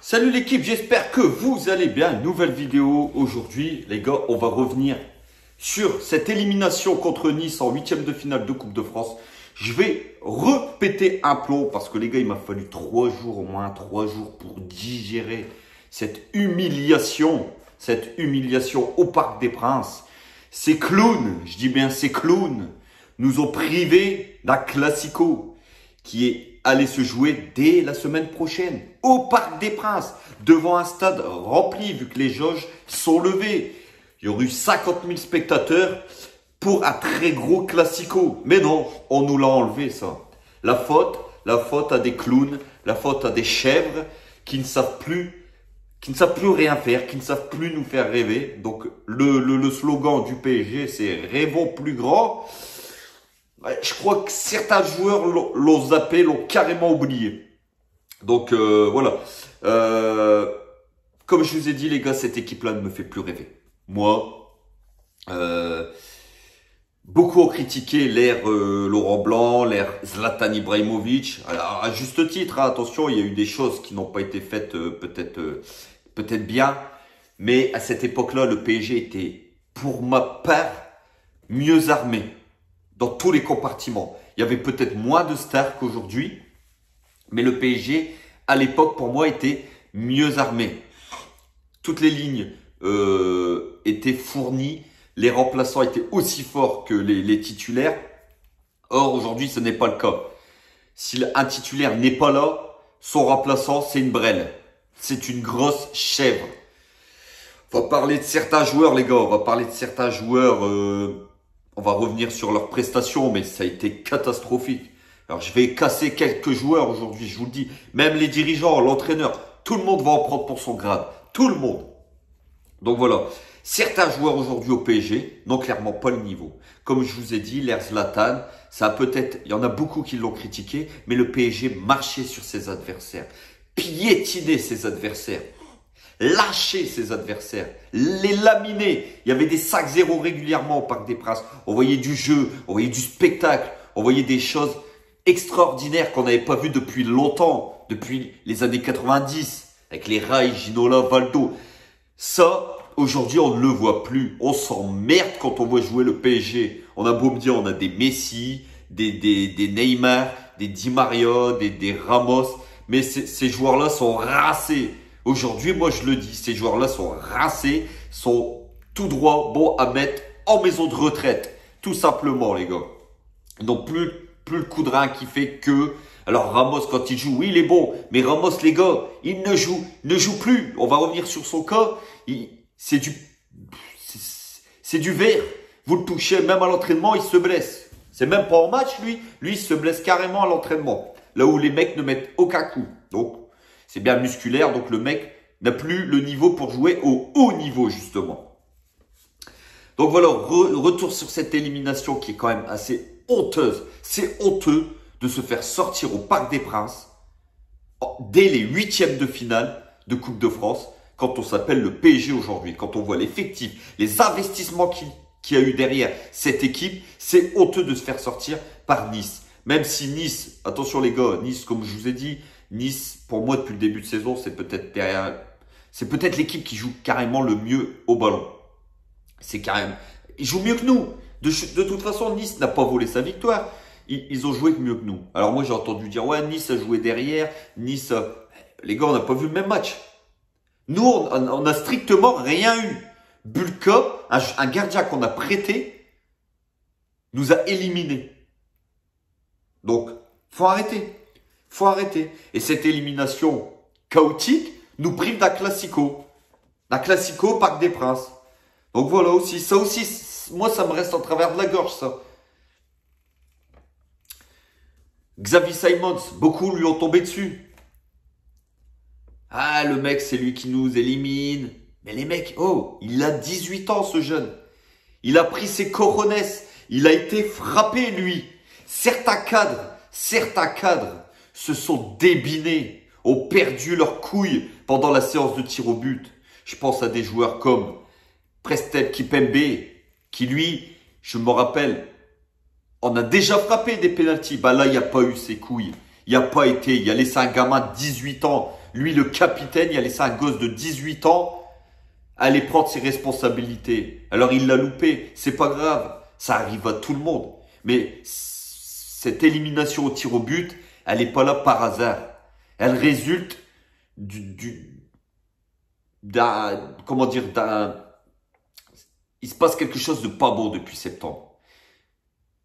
Salut l'équipe, j'espère que vous allez bien. Nouvelle vidéo aujourd'hui, les gars, on va revenir sur cette élimination contre Nice en huitième de finale de Coupe de France. Je vais répéter un plomb parce que les gars, il m'a fallu 3 jours, au moins 3 jours pour digérer cette humiliation au Parc des Princes. Ces clowns, je dis bien ces clowns, nous ont privés d'un classico qui est allé se jouer dès la semaine prochaine au Parc des Princes, devant un stade rempli vu que les jauges sont levées. Il y aurait eu 50 000 spectateurs pour un très gros classico. Mais non, on nous l'a enlevé ça. La faute à des clowns, la faute à des chèvres qui ne savent plus rien faire, qui ne savent plus nous faire rêver. Donc le slogan du PSG, c'est rêvons plus grand. Je crois que certains joueurs l'ont zappé, l'ont carrément oublié. Donc voilà. Comme je vous ai dit les gars, cette équipe-là ne me fait plus rêver. Moi, beaucoup ont critiqué l'ère Laurent Blanc, l'ère Zlatan Ibrahimovic. Alors à juste titre, hein, attention, il y a eu des choses qui n'ont pas été faites peut-être bien. Mais à cette époque-là, le PSG était, pour ma part, mieux armé dans tous les compartiments. Il y avait peut-être moins de stars qu'aujourd'hui, mais le PSG, à l'époque, pour moi, était mieux armé. Toutes les lignes étaient fournies, les remplaçants étaient aussi forts que les titulaires. Or, aujourd'hui, ce n'est pas le cas. Si un titulaire n'est pas là, son remplaçant, c'est une brêle. C'est une grosse chèvre. On va parler de certains joueurs, les gars. On va parler de certains joueurs... on va revenir sur leurs prestations, mais ça a été catastrophique. Alors, je vais casser quelques joueurs aujourd'hui, je vous le dis. Même les dirigeants, l'entraîneur, tout le monde va en prendre pour son grade. Tout le monde. Donc voilà. Certains joueurs aujourd'hui au PSG n'ont clairement pas le niveau. Comme je vous ai dit, l'ère Zlatan, ça a peut-être, il y en a beaucoup qui l'ont critiqué, mais le PSG marchait sur ses adversaires, piétinait ses adversaires, lâcher ses adversaires, les laminer. Il y avait des 5-0 régulièrement au Parc des Princes. On voyait du jeu, on voyait du spectacle, on voyait des choses extraordinaires qu'on n'avait pas vues depuis longtemps, depuis les années 90, avec les Rai, Ginola, Valdo. Ça, aujourd'hui, on ne le voit plus. On s'emmerde quand on voit jouer le PSG. On a beau me dire, on a des Messi, des Neymar, des Di Maria, des Ramos, mais ces joueurs-là sont rincés. Aujourd'hui, moi je le dis, ces joueurs-là sont rincés, sont tout droit bons à mettre en maison de retraite. Tout simplement, les gars. Donc plus le coup de rein qui fait que... Alors Ramos, quand il joue, oui, il est bon. Mais Ramos, les gars, il ne joue plus. On va revenir sur son cas. C'est du verre. Vous le touchez, même à l'entraînement, il se blesse. C'est même pas en match, lui. Lui, il se blesse carrément à l'entraînement. Là où les mecs ne mettent aucun coup. Donc... c'est bien musculaire, donc le mec n'a plus le niveau pour jouer au haut niveau, justement. Donc voilà, retour sur cette élimination qui est quand même assez honteuse. C'est honteux de se faire sortir au Parc des Princes dès les huitièmes de finale de Coupe de France, quand on s'appelle le PSG aujourd'hui, quand on voit l'effectif, les investissements qu'il y a eu derrière cette équipe, c'est honteux de se faire sortir par Nice. Même si Nice, attention les gars, Nice, comme je vous ai dit, Nice, pour moi, depuis le début de saison, c'est peut-être l'équipe qui joue carrément le mieux au ballon. C'est carrément, ils jouent mieux que nous. De toute façon, Nice n'a pas volé sa victoire. Ils ont joué mieux que nous. Alors moi, j'ai entendu dire, ouais, Nice a joué derrière. Nice, les gars, on n'a pas vu le même match. Nous, on n'a strictement rien eu. Bulka, un gardien qu'on a prêté, nous a éliminés. Donc, faut arrêter. Faut arrêter. Et cette élimination chaotique nous prive d'un classico. D'un classico au Parc des Princes. Donc voilà aussi. Ça aussi, moi, ça me reste en travers de la gorge, ça. Xavi Simons, beaucoup lui ont tombé dessus. Ah, le mec, c'est lui qui nous élimine. Mais les mecs, oh, il a 18 ans, ce jeune. Il a pris ses coronets. Il a été frappé, lui. Certains cadres se sont débinés, ont perdu leurs couilles pendant la séance de tir au but. Je pense à des joueurs comme Prestel Kipembe, qui lui, je me rappelle, on a déjà frappé des pénaltys. Bah là, il n'y a pas eu ses couilles. Il a laissé un gamin de 18 ans, lui le capitaine, il a laissé un gosse de 18 ans aller prendre ses responsabilités. Alors il l'a loupé, c'est pas grave, ça arrive à tout le monde. Mais cette élimination au tir au but, elle n'est pas là par hasard. Elle résulte il se passe quelque chose de pas bon depuis septembre.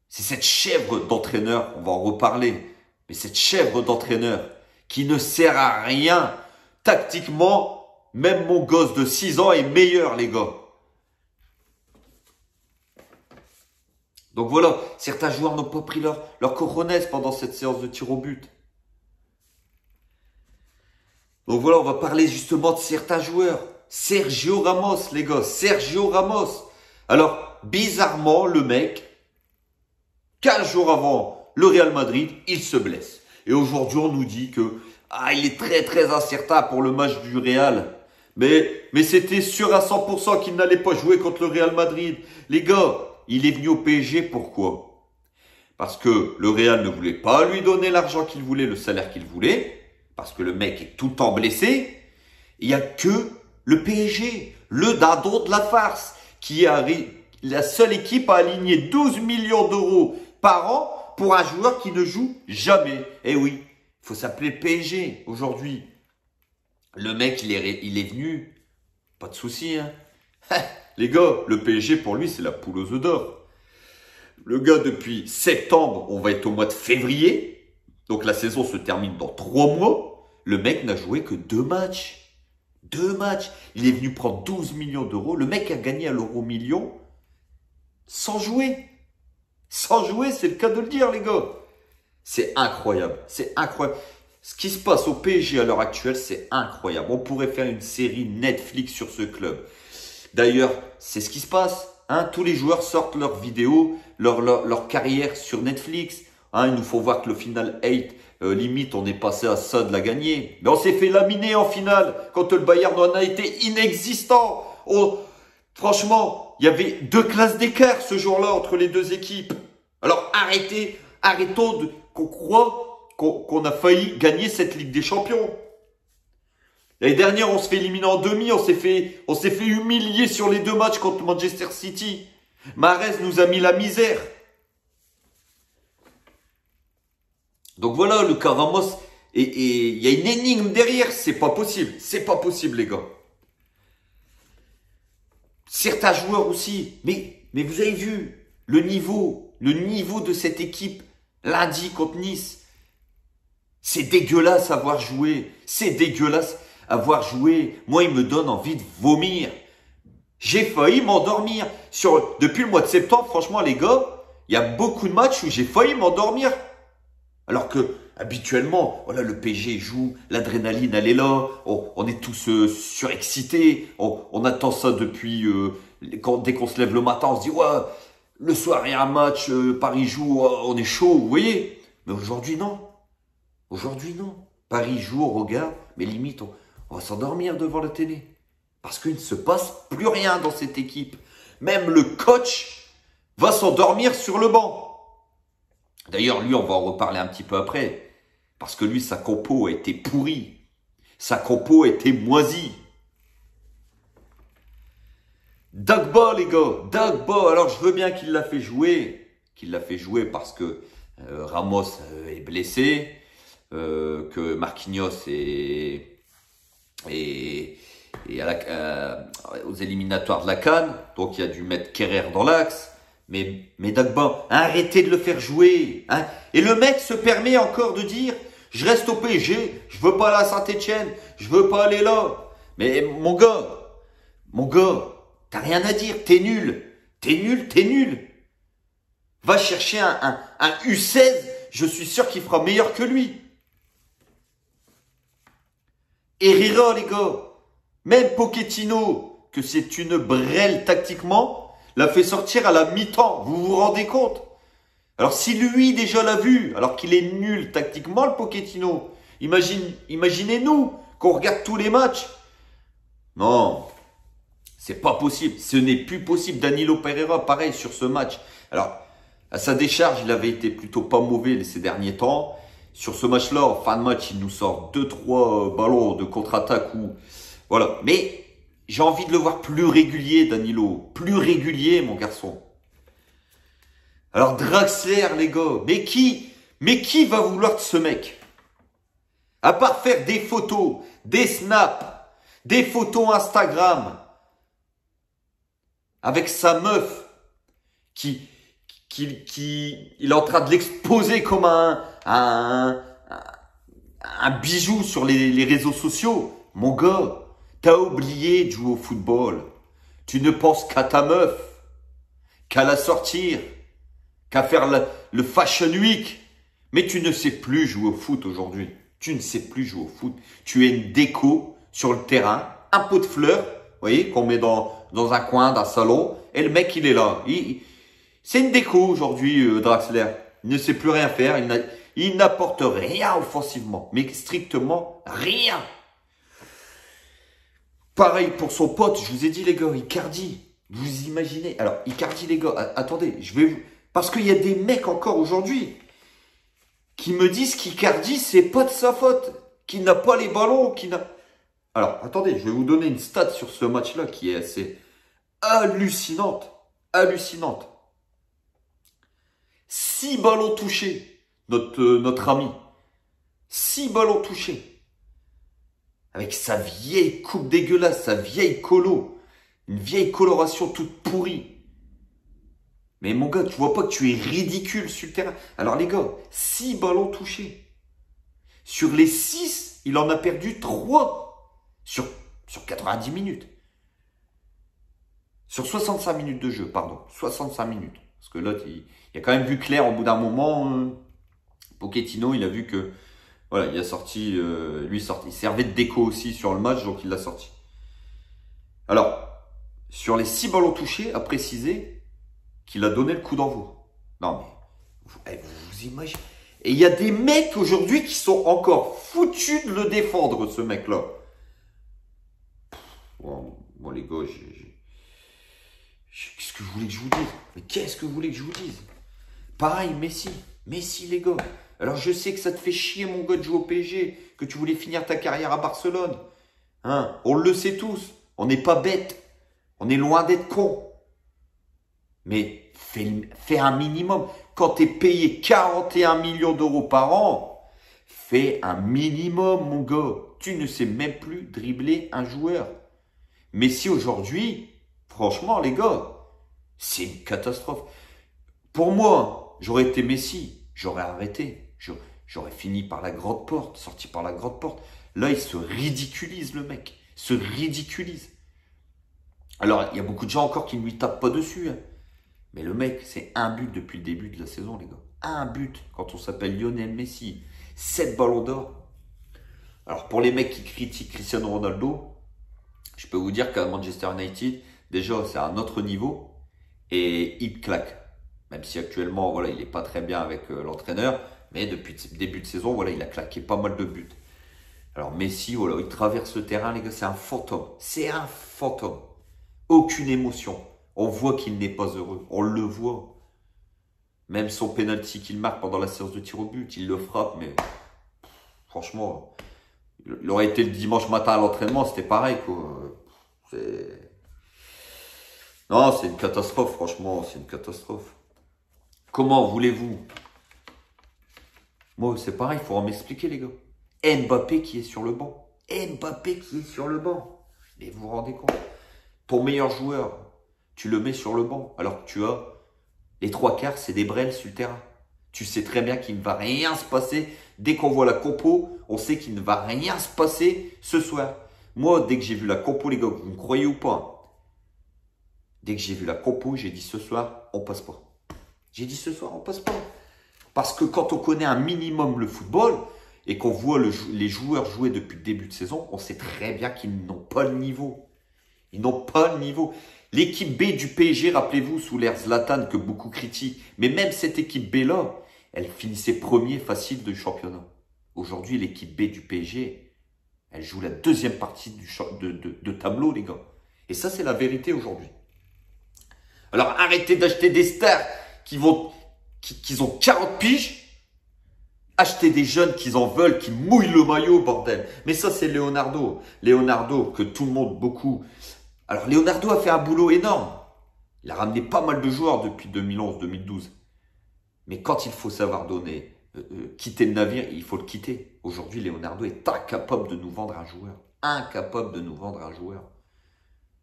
C'est cette chèvre d'entraîneur, on va en reparler, mais cette chèvre d'entraîneur qui ne sert à rien tactiquement. Même mon gosse de 6 ans est meilleur, les gars. Donc voilà, certains joueurs n'ont pas pris leur coronesse pendant cette séance de tir au but. Donc voilà, on va parler justement de certains joueurs. Sergio Ramos, les gars, Sergio Ramos. Alors, bizarrement, le mec, 15 jours avant le Real Madrid, il se blesse. Et aujourd'hui, on nous dit que il est très très incertain pour le match du Real. Mais c'était sûr à 100% qu'il n'allait pas jouer contre le Real Madrid. Les gars, il est venu au PSG, pourquoi? Parce que le Real ne voulait pas lui donner l'argent qu'il voulait, le salaire qu'il voulait. Parce que le mec est tout le temps blessé. Il n'y a que le PSG, le dindon de la farce, qui est la seule équipe à aligner 12 millions d'euros par an pour un joueur qui ne joue jamais. Eh oui, il faut s'appeler PSG aujourd'hui. Le mec, il est venu, pas de souci, hein. Les gars, le PSG pour lui, c'est la poule aux œufs d'or. Le gars, depuis septembre, on va être au mois de février. Donc la saison se termine dans 3 mois. Le mec n'a joué que 2 matchs. 2 matchs. Il est venu prendre 12 millions d'euros. Le mec a gagné à l'euro million sans jouer. Sans jouer, c'est le cas de le dire, les gars. C'est incroyable. C'est incroyable. Ce qui se passe au PSG à l'heure actuelle, c'est incroyable. On pourrait faire une série Netflix sur ce club. D'ailleurs, c'est ce qui se passe. Hein, tous les joueurs sortent leurs vidéos, leur carrière sur Netflix. Hein, ils nous font voir que le final 8, limite, on est passé à ça de la gagner. Mais on s'est fait laminer en finale quand le Bayern en a été inexistant. Franchement, il y avait 2 classes d'écart ce jour-là entre les 2 équipes. Alors arrêtons qu'on croit qu'on a failli gagner cette Ligue des Champions. L'année dernière, on se fait éliminer en demi, on s'est fait humilier sur les 2 matchs contre Manchester City. Mahrez nous a mis la misère. Donc voilà, le cas Ramos, et il y a une énigme derrière, c'est pas possible, les gars. Certains joueurs aussi, mais vous avez vu le niveau de cette équipe lundi contre Nice. C'est dégueulasse à voir jouer. C'est dégueulasse à voir jouer. Moi, il me donne envie de vomir. J'ai failli m'endormir. Depuis le mois de septembre, franchement, les gars, il y a beaucoup de matchs où j'ai failli m'endormir. Alors que, habituellement, voilà, le PSG joue, l'adrénaline, elle est là. On est tous surexcités. On attend ça depuis... dès qu'on se lève le matin, on se dit, ouais, le soir, il y a un match, Paris joue, on est chaud, vous voyez. Mais aujourd'hui, non. Aujourd'hui, non. Paris joue, on regarde, mais limite, on va s'endormir devant la télé. Parce qu'il ne se passe plus rien dans cette équipe. Même le coach va s'endormir sur le banc. D'ailleurs, lui, on va en reparler un petit peu après. Parce que lui, sa compo a été pourrie. Sa compo a été moisie. Dagba, les gars. Dagba. Alors, je veux bien qu'il l'a fait jouer. Qu'il l'a fait jouer parce que Ramos est blessé. Que Marquinhos est aux éliminatoires de la CAN, donc il a dû mettre Kerrer dans l'axe, mais Dagba, arrêtez de le faire jouer, hein. Et le mec se permet encore de dire, je reste au PSG, je veux pas aller à Saint-Etienne, je veux pas aller là. Mais mon gars, t'as rien à dire, t'es nul. Va chercher un U16, je suis sûr qu'il fera meilleur que lui. Herrera, les gars, même Pochettino, que c'est une brêle tactiquement, l'a fait sortir à la mi-temps. Vous vous rendez compte? Alors si lui déjà l'a vu, alors qu'il est nul tactiquement, le Pochettino, imaginez-nous qu'on regarde tous les matchs. Non, c'est pas possible. Ce n'est plus possible. Danilo Pereira, pareil sur ce match. Alors, à sa décharge, il avait été plutôt pas mauvais ces derniers temps. Sur ce match-là, en fin de match, il nous sort 2-3 ballons de contre-attaque ou voilà. Mais j'ai envie de le voir plus régulier, Danilo. Plus régulier, mon garçon. Alors, Draxler, les gars. Mais qui va vouloir de ce mec? À part faire des photos, des snaps, des photos Instagram. Avec sa meuf. Il est en train de l'exposer comme un bijou sur les réseaux sociaux. Mon gars, t'as oublié de jouer au football. Tu ne penses qu'à ta meuf, qu'à la sortir, qu'à faire le Fashion Week. Mais tu ne sais plus jouer au foot aujourd'hui. Tu ne sais plus jouer au foot. Tu es une déco sur le terrain, un pot de fleurs, vous voyez, qu'on met dans un coin d'un salon. Et le mec, il est là. C'est une déco aujourd'hui, Draxler. Il ne sait plus rien faire. Il n'apporte rien offensivement. Mais strictement rien. Pareil pour son pote. Je vous ai dit, les gars, Icardi. Vous imaginez. Alors, Icardi, les gars, attendez. Parce qu'il y a des mecs encore aujourd'hui qui me disent qu'Icardi, c'est pas de sa faute. Qu'il n'a pas les ballons. Alors, attendez. Je vais vous donner une stat sur ce match-là qui est assez hallucinante. Hallucinante. 6 ballons touchés, notre ami. 6 ballons touchés. Avec sa vieille coupe dégueulasse, sa vieille colo. Une vieille coloration toute pourrie. Mais mon gars, tu vois pas que tu es ridicule sur le terrain. Alors les gars, 6 ballons touchés. Sur les 6, il en a perdu 3 sur 90 minutes. Sur 65 minutes de jeu, pardon. 65 minutes. Parce que l'autre, il a quand même vu clair au bout d'un moment. Pochettino, il a vu que, voilà, il a sorti, il servait de déco aussi sur le match, donc il l'a sorti. Alors, sur les 6 ballons touchés, à préciser qu'il a donné le coup d'envoi. Non, mais, vous imaginez. Et il y a des mecs aujourd'hui qui sont encore foutus de le défendre, ce mec-là. Bon, les gars, qu'est-ce que vous voulez que je vous dise? Mais qu'est-ce que vous voulez que je vous dise? Pareil, Messi. Messi, les gars. Alors, je sais que ça te fait chier, mon gars, de jouer au PSG, que tu voulais finir ta carrière à Barcelone. Hein? On le sait tous. On n'est pas bête. On est loin d'être con. Mais fais un minimum. Quand tu es payé 41 millions d'euros par an, fais un minimum, mon gars. Tu ne sais même plus dribbler un joueur. Messi, aujourd'hui, franchement, les gars, c'est une catastrophe. Pour moi, j'aurais été Messi, j'aurais arrêté. J'aurais fini par la grande porte, sorti par la grande porte. Là, il se ridiculise, le mec. Se ridiculise. Alors, il y a beaucoup de gens encore qui ne lui tapent pas dessus. Hein. Mais le mec, c'est un but depuis le début de la saison, les gars. Un but quand on s'appelle Lionel Messi. 7 ballons d'or. Alors, pour les mecs qui critiquent Cristiano Ronaldo, je peux vous dire qu'à Manchester United, déjà, c'est à un autre niveau. Et il claque. Même si actuellement, voilà, il n'est pas très bien avec l'entraîneur. Mais depuis le début de saison, voilà, il a claqué pas mal de buts. Alors Messi, voilà, il traverse le terrain, les gars, c'est un fantôme. C'est un fantôme. Aucune émotion. On voit qu'il n'est pas heureux. On le voit. Même son penalty qu'il marque pendant la séance de tir au but, il le frappe, mais franchement, il aurait été le dimanche matin à l'entraînement, c'était pareil, quoi. Non, c'est une catastrophe, franchement, c'est une catastrophe. Comment voulez-vous? Moi, c'est pareil, il faudra m'expliquer, les gars. Mbappé qui est sur le banc. Mbappé qui est sur le banc. Mais vous vous rendez compte? Ton meilleur joueur, tu le mets sur le banc, alors que tu as les 3/4, c'est des brels sur le terrain. Tu sais très bien qu'il ne va rien se passer. Dès qu'on voit la compo, on sait qu'il ne va rien se passer ce soir. Moi, dès que j'ai vu la compo, les gars, vous me croyez ou pas? Dès que j'ai vu la compo, j'ai dit ce soir, on passe pas. J'ai dit ce soir, on passe pas. Parce que quand on connaît un minimum le football et qu'on voit les joueurs jouer depuis le début de saison, on sait très bien qu'ils n'ont pas le niveau. Ils n'ont pas le niveau. L'équipe B du PSG, rappelez-vous, sous l'ère Zlatan que beaucoup critiquent, mais même cette équipe B-là, elle finissait premier facile du championnat. Aujourd'hui, l'équipe B du PSG, elle joue la deuxième partie de tableau, les gars. Et ça, c'est la vérité aujourd'hui. Alors, arrêtez d'acheter des stars qui ont 40 piges. Acheter des jeunes qui en veulent, qui mouillent le maillot, bordel. Mais ça, c'est Leonardo. Leonardo, que tout le monde, beaucoup. Alors, Leonardo a fait un boulot énorme. Il a ramené pas mal de joueurs depuis 2011-2012. Mais quand il faut savoir donner, quitter le navire, il faut le quitter. Aujourd'hui, Leonardo est incapable de nous vendre un joueur. Incapable de nous vendre un joueur.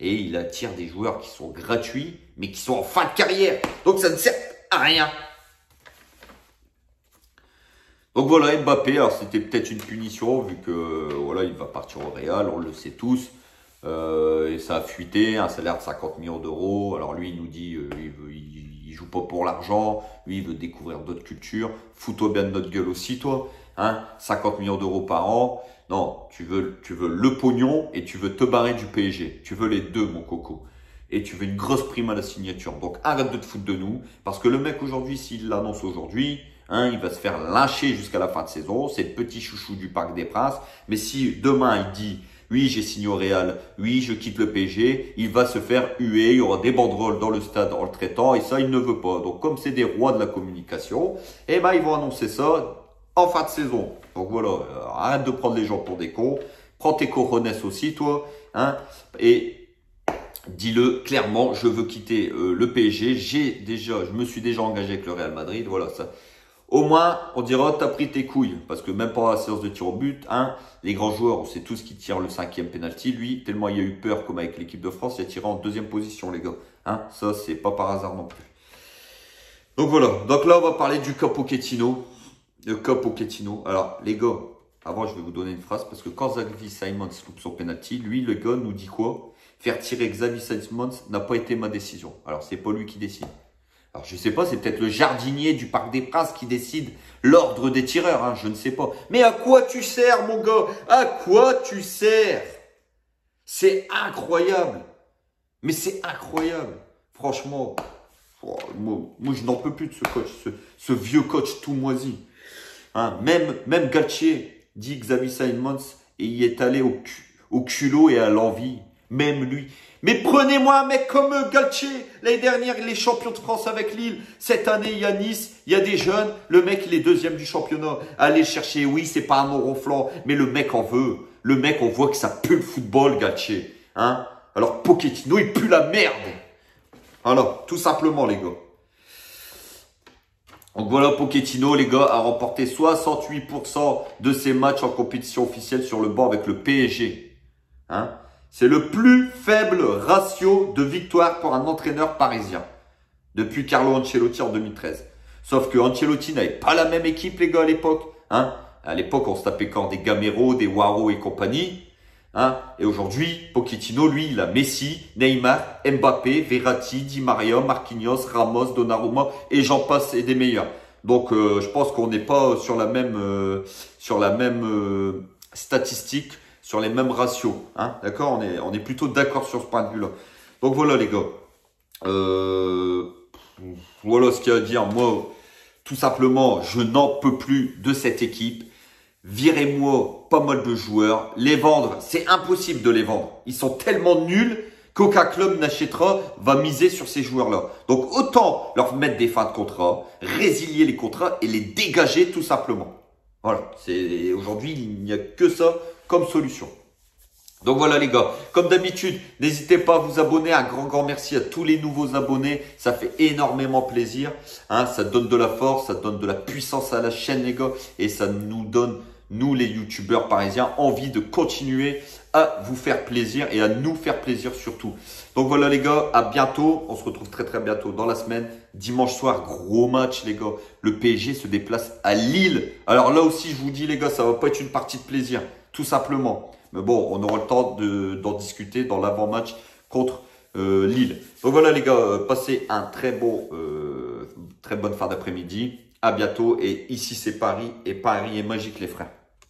Et il attire des joueurs qui sont gratuits, mais qui sont en fin de carrière. Donc, ça ne sert à rien. Donc voilà, Mbappé, alors c'était peut-être une punition vu que voilà, il va partir au Real, on le sait tous. Et ça a fuité, un salaire de 50 millions d'euros. Alors lui, il nous dit, il joue pas pour l'argent, lui, il veut découvrir d'autres cultures. Fous-toi bien de notre gueule aussi, toi. Hein, 50 millions d'euros par an. Non, tu veux le pognon et tu veux te barrer du PSG. Tu veux les deux, mon coco. Et tu veux une grosse prime à la signature. Donc arrête de te foutre de nous, parce que le mec aujourd'hui, s'il l'annonce aujourd'hui, hein, il va se faire lyncher jusqu'à la fin de saison. C'est le petit chouchou du Parc des Princes. Mais si demain il dit oui, j'ai signé au Real, oui, je quitte le PSG, il va se faire huer. Il y aura des banderoles dans le stade en le traitant et ça, il ne veut pas. Donc comme c'est des rois de la communication, eh ben ils vont annoncer ça en fin de saison. Donc voilà, arrête de prendre les gens pour des cons. Prends tes cojones aussi, toi, hein, et dis-le clairement, je veux quitter le PSG. Je me suis déjà engagé avec le Real Madrid. Voilà, ça. Au moins, on dira, t'as pris tes couilles. Parce que même pas la séance de tir au but, hein, les grands joueurs, on sait tous qui tire le 5e penalty. Lui, tellement il y a eu peur, comme avec l'équipe de France, il a tiré en 2e position, les gars. Hein, ça, c'est pas par hasard non plus. Donc voilà. Donc là, on va parler du cas Pochettino. Le cas Pochettino. Alors, les gars, avant, je vais vous donner une phrase. Parce que quand Xavi Simons loupe son penalty, lui, le gars, nous dit quoi? Faire tirer Xavi Simons n'a pas été ma décision. Alors, c'est pas lui qui décide. Alors, je sais pas, c'est peut-être le jardinier du Parc des Princes qui décide l'ordre des tireurs, hein, je ne sais pas. Mais à quoi tu sers, mon gars? À quoi tu sers? C'est incroyable. Mais c'est incroyable. Franchement, moi je n'en peux plus de ce coach, ce vieux coach tout moisi. Hein, même Galtier dit Xavi Simons et il est allé au culot et à l'envie. Même lui. Mais prenez-moi un mec comme Galtier. L'année dernière, il est champion de France avec Lille. Cette année, il y a Nice, il y a des jeunes. Le mec, il est 2e du championnat. Allez le chercher. Oui, c'est pas un mot ronflant, mais le mec en veut. Le mec, on voit que ça pue le football, Galtier. Hein? Alors, Pochettino, il pue la merde. Alors, tout simplement, les gars. Donc voilà, Pochettino, les gars, a remporté 68% de ses matchs en compétition officielle sur le banc avec le PSG. Hein? C'est le plus faible ratio de victoire pour un entraîneur parisien depuis Carlo Ancelotti en 2013. Sauf que Ancelotti n'avait pas la même équipe, les gars, à l'époque. Hein, à l'époque, on se tapait quand des Gamero, des Waro et compagnie. Hein, et aujourd'hui, Pochettino, lui, il a Messi, Neymar, Mbappé, Verratti, Di Maria, Marquinhos, Ramos, Donnarumma et j'en passe et des meilleurs. Donc, je pense qu'on n'est pas sur la même statistique, sur les mêmes ratios, hein, d'accord, on est plutôt d'accord sur ce point de vue-là. Donc voilà les gars, voilà ce qu'il y a à dire. Moi, tout simplement, je n'en peux plus de cette équipe. Virez-moi pas mal de joueurs. Les vendre, c'est impossible de les vendre. Ils sont tellement nuls qu'aucun club n'achètera, va miser sur ces joueurs-là. Donc autant leur mettre des fins de contrat, résilier les contrats et les dégager tout simplement. Voilà, aujourd'hui, il n'y a que ça comme solution. Donc voilà les gars, comme d'habitude, n'hésitez pas à vous abonner. Un grand merci à tous les nouveaux abonnés. Ça fait énormément plaisir. Hein, ça donne de la force, ça donne de la puissance à la chaîne les gars. Et ça nous donne, nous les youtubeurs parisiens, envie de continuer à vous faire plaisir et à nous faire plaisir surtout. Donc voilà les gars, à bientôt. On se retrouve très bientôt dans la semaine. Dimanche soir, gros match les gars. Le PSG se déplace à Lille. Alors là aussi, je vous dis les gars, ça va pas être une partie de plaisir. Tout simplement. Mais bon, on aura le temps d'en discuter dans l'avant-match contre Lille. Donc voilà les gars, passez un très bonne fin d'après-midi. À bientôt. Et ici c'est Paris. Et Paris est magique les frères.